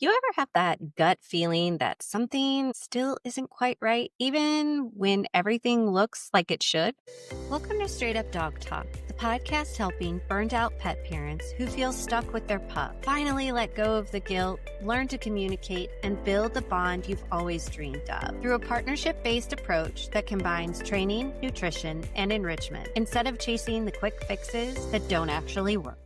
You ever have that gut feeling that something still isn't quite right, even when everything looks like it should? Welcome to Straight Up Dog Talk, the podcast helping burned out pet parents who feel stuck with their pup finally let go of the guilt, learn to communicate, and build the bond you've always dreamed of through a partnership based approach that combines training, nutrition, and enrichment instead of chasing the quick fixes that don't actually work.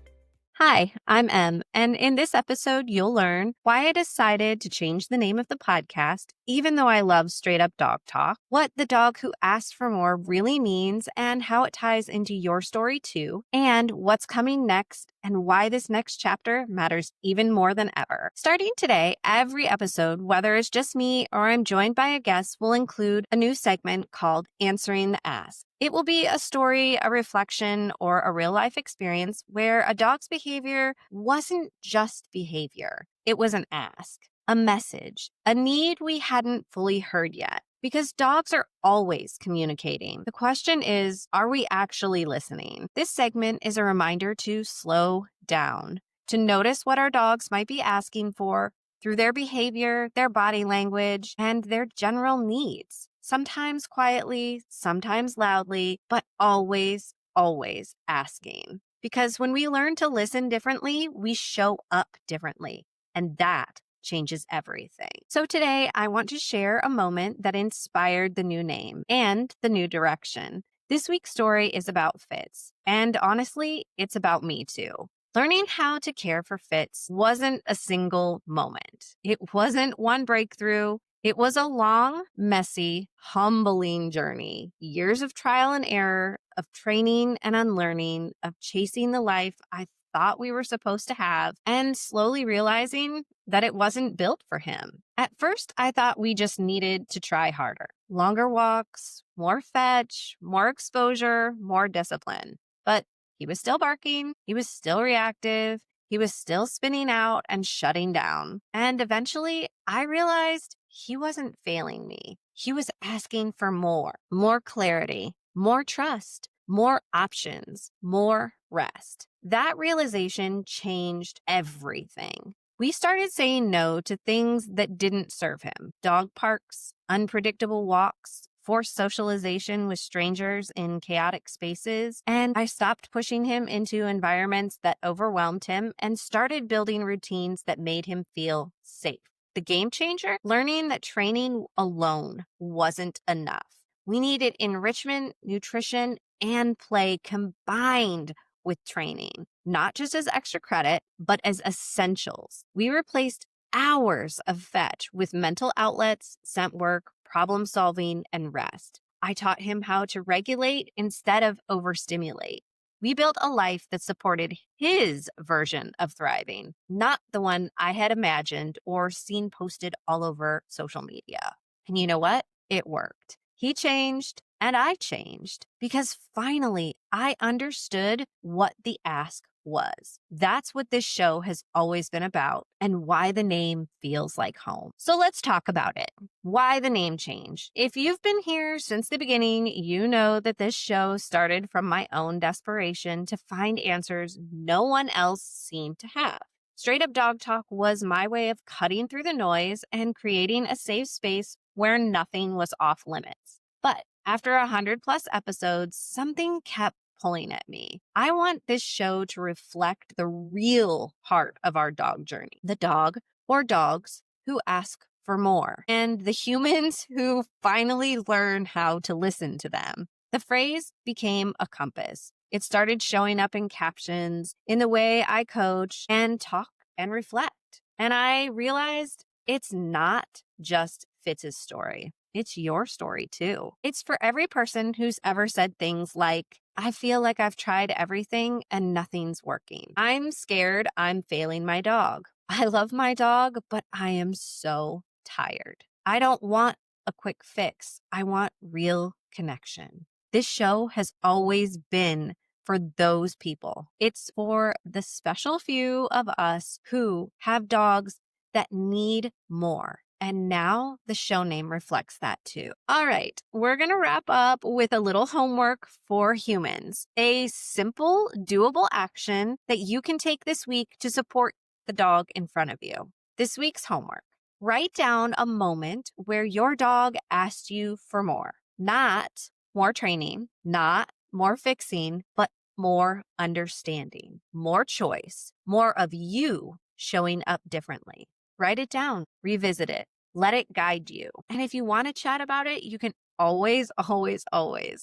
Hi, I'm Em, and in this episode, you'll learn why I decided to change the name of the podcast, even though I love straight up dog talk, what the dog who asked for more really means, and how it ties into your story too, and what's coming next, and why this next chapter matters even more than ever. Starting today, every episode, whether it's just me or I'm joined by a guest, will include a new segment called Answering the Ask. It will be a story, a reflection, or a real life experience where a dog's behavior wasn't just behavior. It was an ask, a message, a need we hadn't fully heard yet. Because dogs are always communicating. The question is, are we actually listening? This segment is a reminder to slow down, to notice what our dogs might be asking for through their behavior, their body language, and their general needs. Sometimes quietly, sometimes loudly, but always, always asking. Because when we learn to listen differently, we show up differently. And that changes everything. So today, I want to share a moment that inspired the new name and the new direction. This week's story is about Fitz. And honestly, it's about me too. Learning how to care for Fitz wasn't a single moment. It wasn't one breakthrough. It was a long, messy, humbling journey. Years of trial and error, of training and unlearning, of chasing the life I thought we were supposed to have, and slowly realizing that it wasn't built for him. At first, I thought we just needed to try harder. Longer walks, more fetch, more exposure, more discipline. But he was still barking. He was still reactive. He was still spinning out and shutting down. And eventually, I realized he wasn't failing me. He was asking for more clarity, more trust, more options, more rest. That realization changed everything. We started saying no to things that didn't serve him. Dog parks, unpredictable walks, forced socialization with strangers in chaotic spaces, and I stopped pushing him into environments that overwhelmed him and started building routines that made him feel safe. The game changer? Learning that training alone wasn't enough. We needed enrichment, nutrition, and play combined with training, not just as extra credit, but as essentials. We replaced hours of fetch with mental outlets, scent work, problem solving, and rest. I taught him how to regulate instead of overstimulate. We built a life that supported his version of thriving, not the one I had imagined or seen posted all over social media. And you know what? It worked. He changed and I changed because finally I understood what the ask was. That's what this show has always been about and why the name feels like home. So let's talk about it. Why the name change? If you've been here since the beginning, you know that this show started from my own desperation to find answers no one else seemed to have. Straight Up Dog Talk was my way of cutting through the noise and creating a safe space where nothing was off limits. But after 100 plus episodes, something kept pulling at me. I want this show to reflect the real heart of our dog journey, the dog or dogs who ask for more, and the humans who finally learn how to listen to them. The phrase became a compass. It started showing up in captions, in the way I coach and talk and reflect. And I realized it's not just Fitz's story. It's your story too. It's for every person who's ever said things like, I feel like I've tried everything and nothing's working. I'm scared I'm failing my dog. I love my dog, but I am so tired. I don't want a quick fix. I want real connection. This show has always been for those people. It's for the special few of us who have dogs that need more. And now the show name reflects that too. All right, we're going to wrap up with a little homework for humans. A simple, doable action that you can take this week to support the dog in front of you. This week's homework. Write down a moment where your dog asked you for more. Not more training, not more fixing, but more understanding, more choice, more of you showing up differently. Write it down, revisit it, let it guide you. And if you want to chat about it, you can always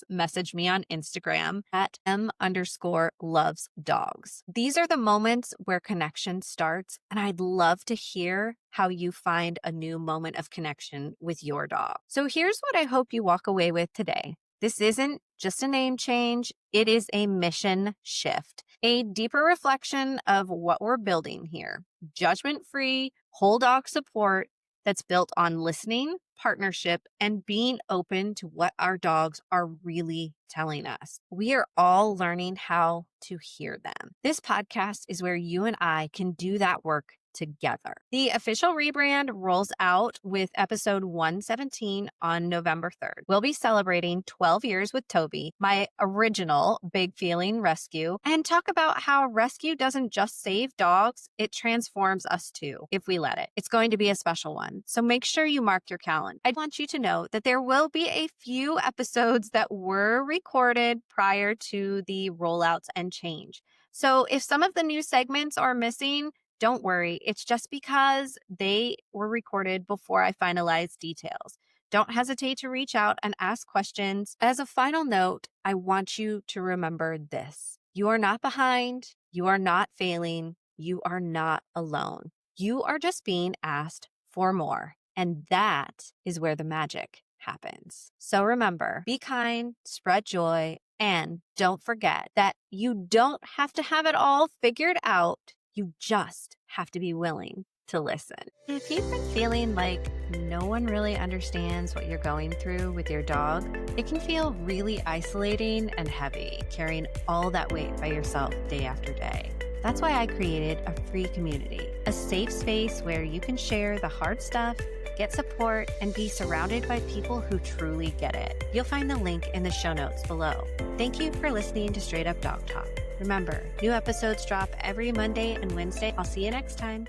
message me on Instagram at m_loves_dogs. These are the moments where connection starts, and I'd love to hear how you find a new moment of connection with your dog. So here's what I hope you walk away with today. This isn't just a name change. It is a mission shift, a deeper reflection of what we're building here. Judgment-free, whole dog support that's built on listening, partnership, and being open to what our dogs are really telling us. We are all learning how to hear them. This podcast is where you and I can do that work together. The official rebrand rolls out with episode 117 on November 3rd. We'll be celebrating 12 years with Toby, my original big feeling rescue, and talk about how rescue doesn't just save dogs, it transforms us too, if we let it. It's going to be a special one, so make sure you mark your calendar. I want you to know that there will be a few episodes that were recorded prior to the rollouts and change. So if some of the new segments are missing, don't worry, it's just because they were recorded before I finalized details. Don't hesitate to reach out and ask questions. As a final note, I want you to remember this. You are not behind. You are not failing. You are not alone. You are just being asked for more. And that is where the magic happens. So remember, be kind, spread joy, and don't forget that you don't have to have it all figured out. You just have to be willing to listen. If you've been feeling like no one really understands what you're going through with your dog, it can feel really isolating and heavy, carrying all that weight by yourself day after day. That's why I created a free community, a safe space where you can share the hard stuff, get support, and be surrounded by people who truly get it. You'll find the link in the show notes below. Thank you for listening to Straight Up Dog Talk. Remember, new episodes drop every Monday and Wednesday. I'll see you next time.